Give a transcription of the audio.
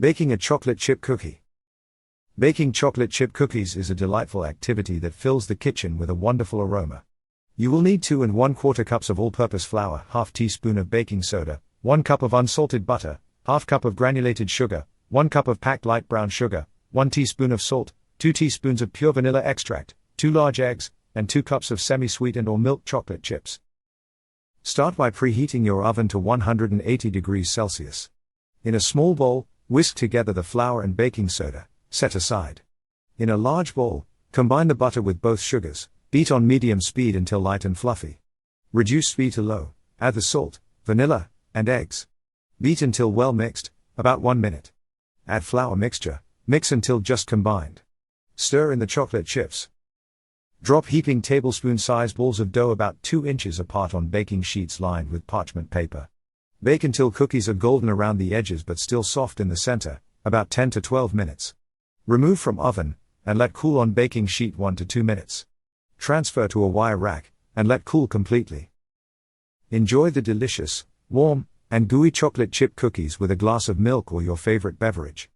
Baking a chocolate chip cookie. Baking chocolate chip cookies is a delightful activity that fills the kitchen with a wonderful aroma. You will need 2 1/4 cups of all-purpose flour, ½ teaspoon of baking soda, 1 cup of unsalted butter, ½ cup of granulated sugar, 1 cup of packed light brown sugar, 1 teaspoon of salt, 2 teaspoons of pure vanilla extract, 2 large eggs, and 2 cups of semi-sweetened or milk chocolate chips. Start by preheating your oven to 180 degrees Celsius. In a small bowl, whisk together the flour and baking soda, set aside. In a large bowl, combine the butter with both sugars, beat on medium speed until light and fluffy. Reduce speed to low, add the salt, vanilla, and eggs. Beat until well mixed, about 1 minute. Add flour mixture, mix until just combined. Stir in the chocolate chips. Drop heaping tablespoon-sized balls of dough about 2 inches apart on baking sheets lined with parchment paper. Bake until cookies are golden around the edges but still soft in the center, about 10 to 12 minutes. Remove from oven, and let cool on baking sheet 1 to 2 minutes. Transfer to a wire rack, and let cool completely. Enjoy the delicious, warm, and gooey chocolate chip cookies with a glass of milk or your favorite beverage.